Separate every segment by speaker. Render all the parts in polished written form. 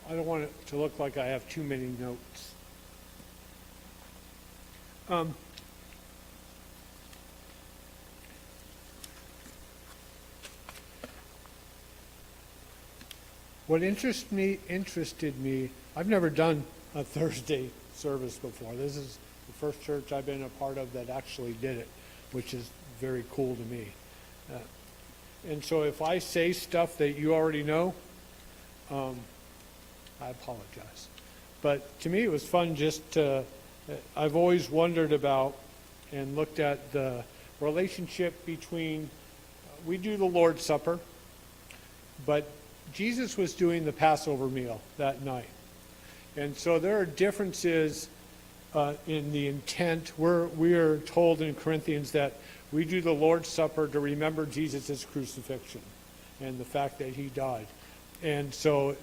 Speaker 1: I don't want it to look like I have too many notes. What interested me, I've never done a Thursday service before. This is the first church I've been a part of that actually did it, which is very cool to me. And so if I say stuff that you already know, I apologize. But to me it was fun just to, I've always wondered about and looked at the relationship between, we do the Lord's Supper, but Jesus was doing the Passover meal that night. And so there are differences in the intent. We are told in Corinthians that we do the Lord's Supper to remember Jesus' crucifixion and the fact that he died. And so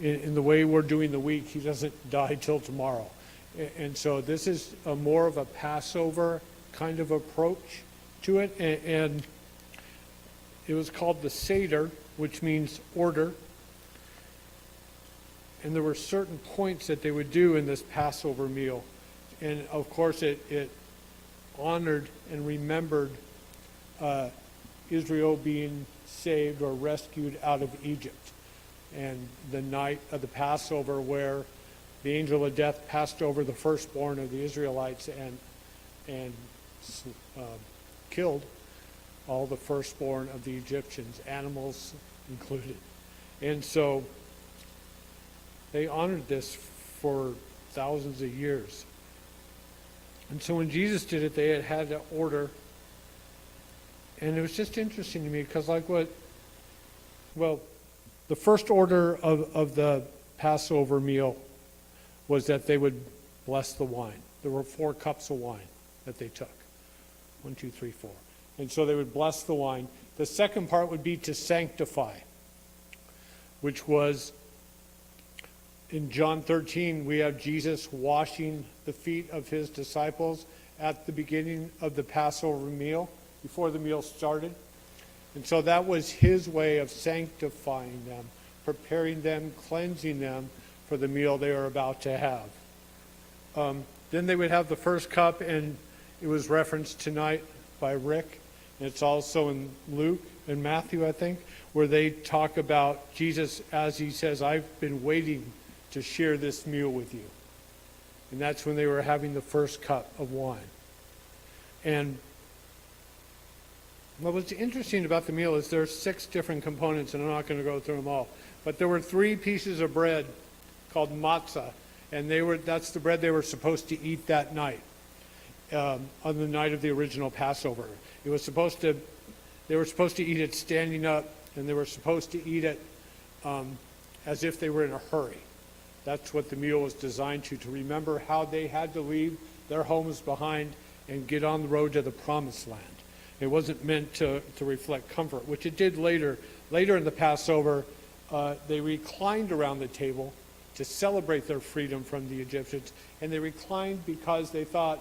Speaker 1: in the way we're doing the week, he doesn't die till tomorrow. And so this is more of a Passover kind of approach to it. And it was called the Seder, which means order. And there were certain points that they would do in this Passover meal. And of course it honored and remembered Israel being saved or rescued out of Egypt. And the night of the Passover where the angel of death passed over the firstborn of the Israelites and killed all the firstborn of the Egyptians, animals included. And so they honored this for thousands of years. And so when Jesus did it, they had to order. And it was just interesting to me because the first order of the Passover meal was that they would bless the wine. There were 4 cups of wine that they took. 1, 2, 3, 4. And so they would bless the wine. The second part would be to sanctify, which was in John 13, we have Jesus washing the feet of his disciples at the beginning of the Passover meal, before the meal started. And so that was his way of sanctifying them, preparing them, cleansing them for the meal they were about to have. Then they would have the first cup, and it was referenced tonight by Rick. It's also in Luke and Matthew, I think, where they talk about Jesus as he says, I've been waiting to share this meal with you. And that's when they were having the first cup of wine. And what's interesting about the meal is there's 6 different components, and I'm not going to go through them all. But there were 3 pieces of bread called matzah, and that's the bread they were supposed to eat that night, on the night of the original Passover. They were supposed to eat it standing up, and they were supposed to eat it as if they were in a hurry. That's what the meal was designed to remember how they had to leave their homes behind and get on the road to the promised land. It wasn't meant to reflect comfort, which it did later. Later in the Passover, they reclined around the table to celebrate their freedom from the Egyptians, and they reclined because they thought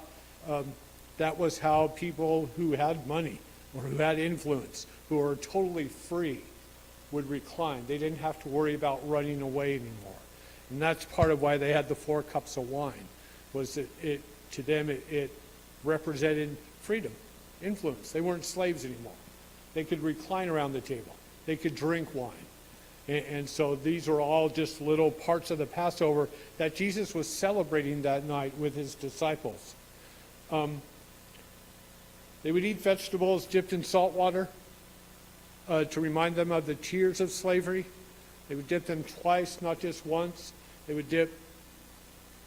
Speaker 1: that was how people who had money or who had influence, who were totally free, would recline. They didn't have to worry about running away anymore. And that's part of why they had the 4 cups of wine, was that to them it represented freedom, influence. They weren't slaves anymore. They could recline around the table. They could drink wine. And so these are all just little parts of the Passover that Jesus was celebrating that night with his disciples. They would eat vegetables dipped in salt water to remind them of the tears of slavery. They would dip them twice, not just once. They would dip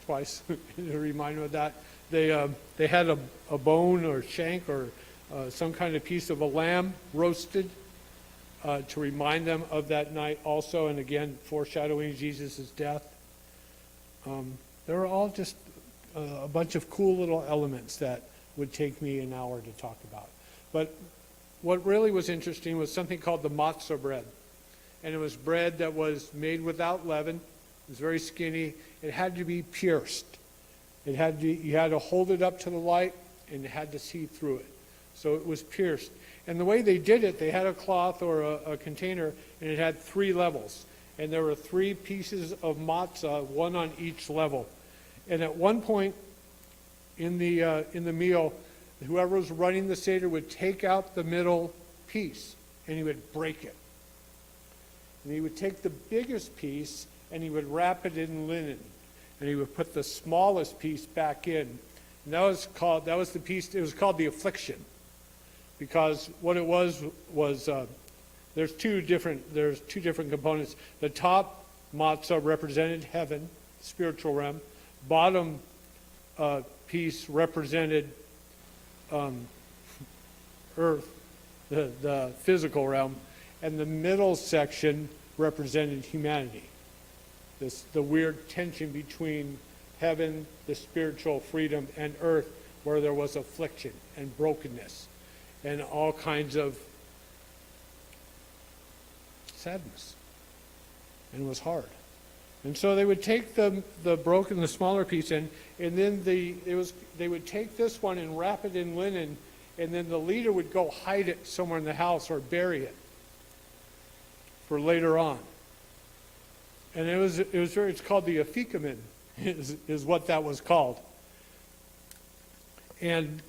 Speaker 1: twice to remind them of that. They had a bone or shank or some kind of piece of a lamb roasted to remind them of that night also, and again, foreshadowing Jesus' death. They were all just a bunch of cool little elements that would take me an hour to talk about. But what really was interesting was something called the matzah bread. And it was bread that was made without leaven. It was very skinny. It had to be pierced. You had to hold it up to the light, and it had to see through it. So it was pierced. And the way they did it, they had a cloth or a container, and it had 3 levels. and there were 3 pieces of matzah, one on each level. And at one point in the meal, whoever was running the Seder would take out the middle piece, and he would break it. And he would take the biggest piece, and he would wrap it in linen, and he would put the smallest piece back in. And that was the piece, it was called the affliction, because what it was there's two different components. The top matzah represented heaven, spiritual realm. Bottom piece represented earth, the physical realm, and the middle section represented humanity. The weird tension between heaven, the spiritual freedom, and earth, where there was affliction and brokenness and all kinds of sadness. And it was hard. And so they would take the smaller piece and then they would take this one and wrap it in linen, and then the leader would go hide it somewhere in the house or bury it for later on. And it's called the afikomen, is what that was called. And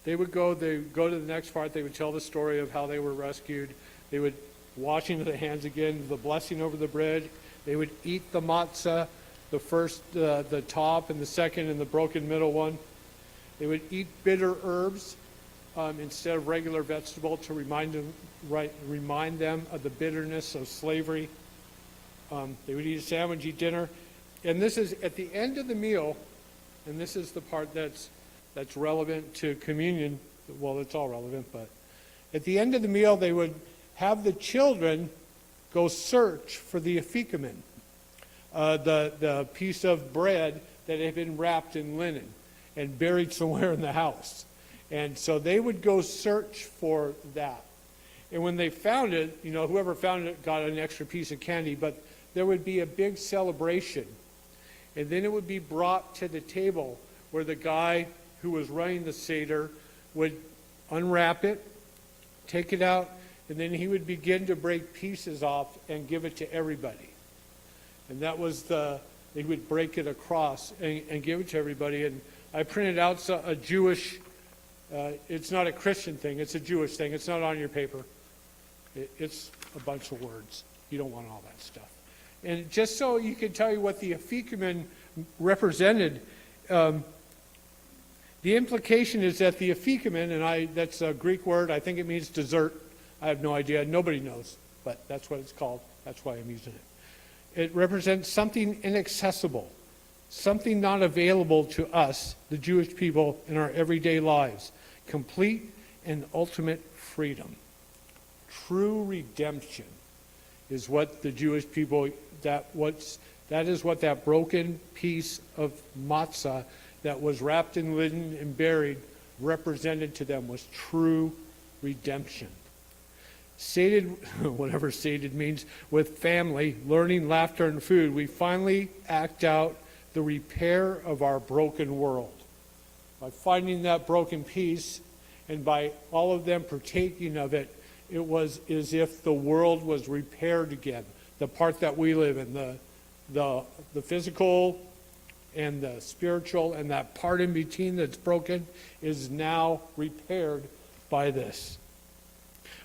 Speaker 1: they would go to the next part. They would tell the story of how they were rescued. They would washing of the hands again, the blessing over the bread. They would eat the matzah, the first, the top, and the second, and the broken middle one. They would eat bitter herbs instead of regular vegetable to remind them of the bitterness of slavery. They would eat a sandwich, eat dinner. And this is at the end of the meal, and this is the part that's relevant to communion. Well, it's all relevant, but at the end of the meal, they would have the children go search for the afikomen, the piece of bread that had been wrapped in linen and buried somewhere in the house. And so they would go search for that. And when they found it, whoever found it got an extra piece of candy, but there would be a big celebration. And then it would be brought to the table where the guy who was running the Seder would unwrap it, take it out, and then he would begin to break pieces off and give it to everybody. And that was they would break it across and give it to everybody. And I printed out a Jewish, it's not a Christian thing, it's a Jewish thing. It's not on your paper. It's a bunch of words. You don't want all that stuff. And just so you can tell you what the afikomen represented, the implication is that the afikomen, and that's a Greek word, I think it means dessert. I have no idea. Nobody knows, but that's what it's called. That's why I'm using it. It represents something inaccessible, something not available to us, the Jewish people, in our everyday lives. Complete and ultimate freedom. True redemption is what the Jewish people, that is what that broken piece of matzah that was wrapped in linen and buried represented to them, was true redemption. Sated, whatever sated means, with family, learning, laughter, and food, we finally act out the repair of our broken world. By finding that broken piece and by all of them partaking of it, it was as if the world was repaired again. The part that we live in, the physical and the spiritual, and that part in between that's broken is now repaired by this.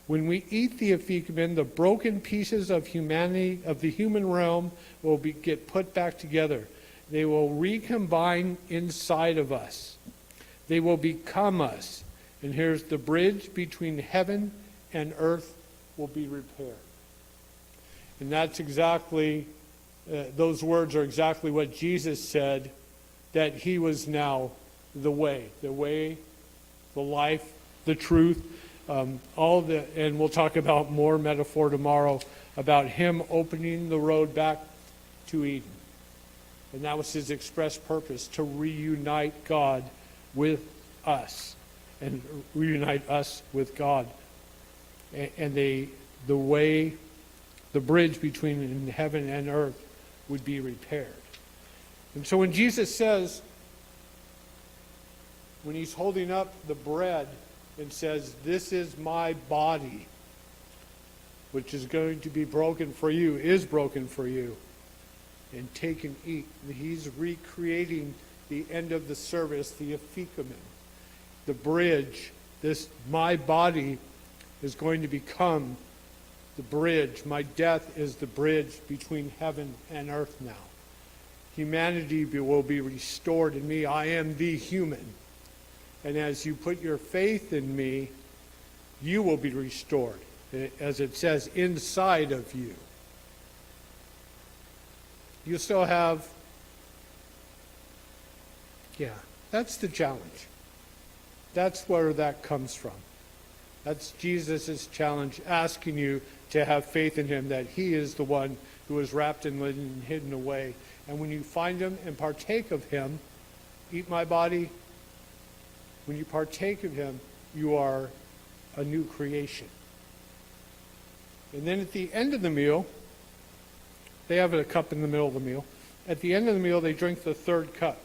Speaker 1: When we eat the afikomen, the broken pieces of humanity, of the human realm, will get put back together. They will recombine inside of us. They will become us. And here's the bridge between heaven and earth will be repaired. And that's exactly, those words are exactly what Jesus said, that he was now the way, the life, the truth, and we'll talk about more metaphor tomorrow about him opening the road back to Eden. And that was his express purpose, to reunite God with us and reunite us with God. And the bridge between heaven and earth would be repaired. And so when Jesus says, when he's holding up the bread and says, "This is my body," which is going to be broken for you, is broken for you. And take and eat. He's recreating the end of the service, the afikomen, the bridge. My body is going to become the bridge. My death is the bridge between heaven and earth now. Humanity will be restored in me. I am the human. And as you put your faith in me, you will be restored. As it says, inside of you. You still have, that's the challenge. That's where that comes from. That's Jesus' challenge, asking you to have faith in him, that he is the one who is wrapped in linen and hidden away. And when you find him and partake of him, eat my body, when you partake of him, you are a new creation. And then at the end of the meal, they have a cup in the middle of the meal. At the end of the meal, they drink the third cup.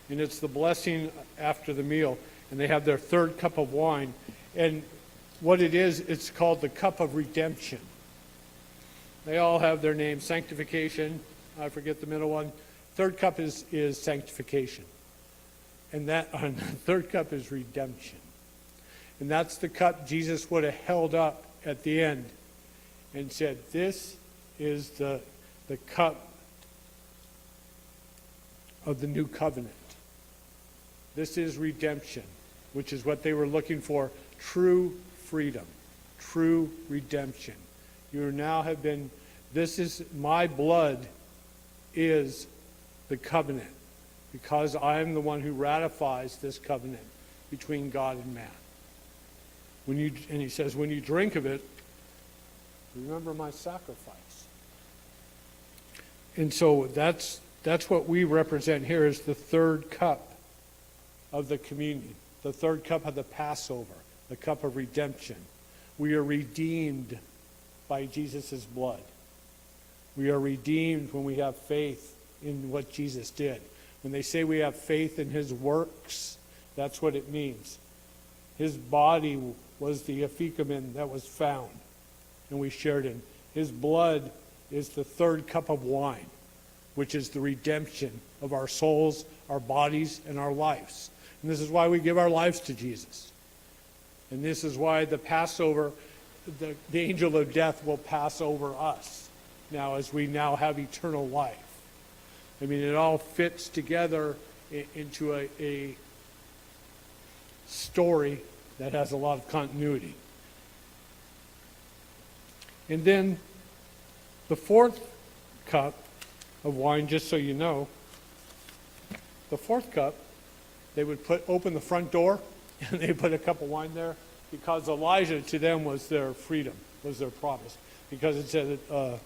Speaker 1: And it's the blessing after the meal. And they have their third cup of wine. And what it is, it's called the cup of redemption. They all have their names. Sanctification, I forget the middle one. Third cup is sanctification. And the third cup is redemption. And that's the cup Jesus would have held up at the end and said, this is the cup of the new covenant. This is redemption, which is what they were looking for. True freedom, true redemption. You now have been, this is, my blood is the covenant, because I am the one who ratifies this covenant between God and man. And he says, when you drink of it, remember my sacrifice. And so that's what we represent here, is the third cup of the communion, the third cup of the Passover, the cup of redemption. We are redeemed by Jesus' blood. We are redeemed when we have faith in what Jesus did. When they say we have faith in his works, that's what it means. His body was the afikomen that was found, and we shared in. His blood is the third cup of wine, which is the redemption of our souls, our bodies, and our lives. And this is why we give our lives to Jesus. And this is why the Passover, the angel of death will pass over us now, as we now have eternal life. I mean, it all fits together into a story that has a lot of continuity. And then the fourth cup of wine, just so you know, the fourth cup, they would open the front door and they put a cup of wine there, because Elijah to them was their freedom, was their promise, because it said that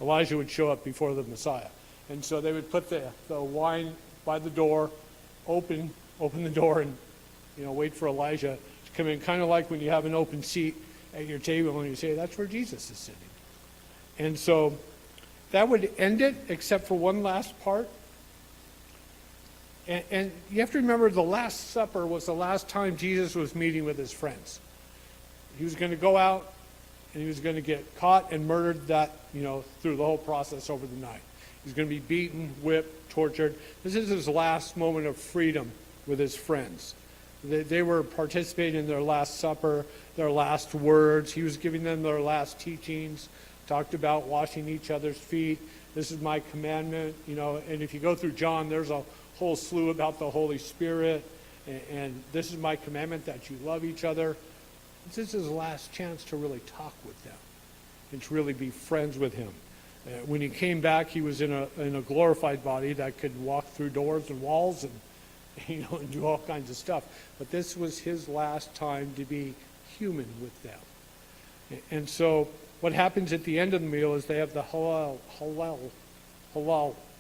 Speaker 1: Elijah would show up before the Messiah. And so they would put the wine by the door, open the door, and wait for Elijah to come in, kind of like when you have an open seat at your table and you say, that's where Jesus is sitting. And so that would end it, except for one last part. And you have to remember, the Last Supper was the last time Jesus was meeting with his friends. He was going to go out, and he was going to get caught and murdered through the whole process over the night. He's going to be beaten, whipped, tortured. This is his last moment of freedom with his friends. They were participating in their Last Supper, their last words. He was giving them their last teachings, talked about washing each other's feet. This is my commandment, and if you go through John, there's a whole slew about the Holy Spirit, and this is my commandment, that you love each other. This is his last chance to really talk with them and to really be friends with him. When he came back, he was in a glorified body that could walk through doors and walls and and do all kinds of stuff. But this was his last time to be human with them. And so what happens at the end of the meal is they have the halal.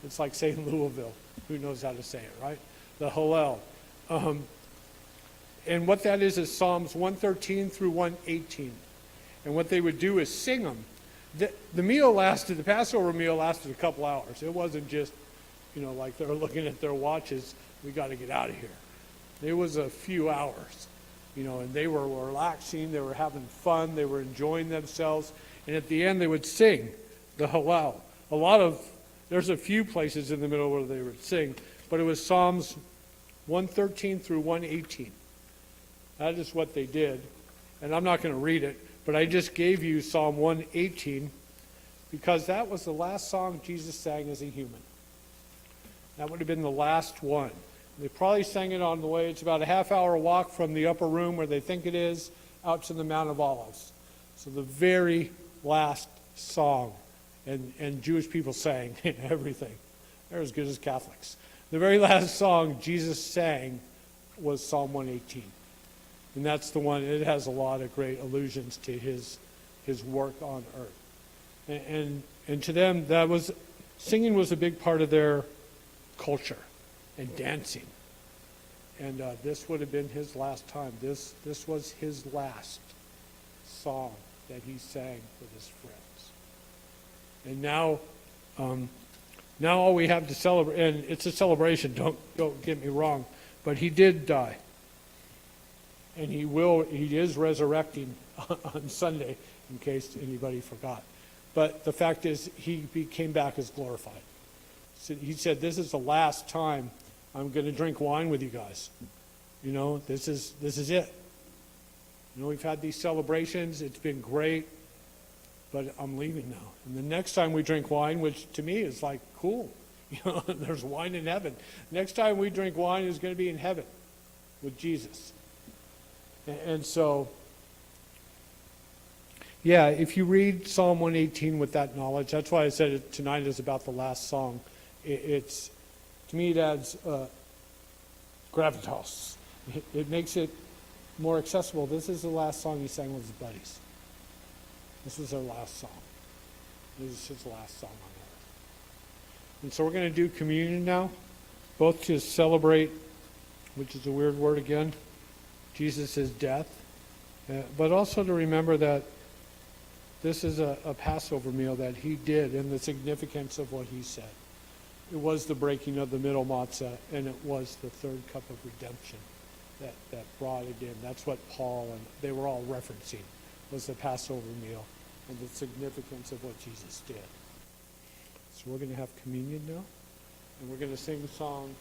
Speaker 1: It's like saying Louisville. Who knows how to say it, right? The Hallel. And what that is Psalms 113 through 118. And what they would do is sing them. The Passover meal lasted a couple hours. It wasn't just, like they're looking at their watches, we got to get out of here. It was a few hours. and they were relaxing, they were having fun, they were enjoying themselves, and at the end they would sing the Hallel. There's a few places in the middle where they would sing, but it was Psalms 113 through 118. That is what they did, and I'm not going to read it, but I just gave you Psalm 118 because that was the last song Jesus sang as a human. That would have been the last one. They probably sang it on the way. It's about a half-hour walk from the upper room where they think it is out to the Mount of Olives. So the very last song, and Jewish people sang everything. They're as good as Catholics. The very last song Jesus sang was Psalm 118. And that's the one, it has a lot of great allusions to his work on earth. And to them, singing was a big part of their culture, and dancing. And this would have been his last time. This was his last song that he sang with his friends. And now all we have to celebrate, and it's a celebration, don't get me wrong, but he did die. And he is resurrecting on Sunday, in case anybody forgot. But the fact is, he came back as glorified. So he said, this is the last time I'm going to drink wine with you guys. This is it. We've had these celebrations. It's been great, but I'm leaving now. And the next time we drink wine, which to me is like, cool. There's wine in heaven. Next time we drink wine is going to be in heaven with Jesus. And so, yeah, if you read Psalm 118 with that knowledge, that's why I said tonight is about the last song. To me, it adds gravitas. It makes it more accessible. This is the last song he sang with his buddies. This is their last song. This is his last song on earth. And so we're going to do communion now, both to celebrate, which is a weird word again, Jesus' death, but also to remember that this is a Passover meal that he did and the significance of what he said. It was the breaking of the middle matzah, and it was the third cup of redemption that brought it in. That's what Paul and they were all referencing, was the Passover meal and the significance of what Jesus did. So we're going to have communion now, and we're going to sing the song.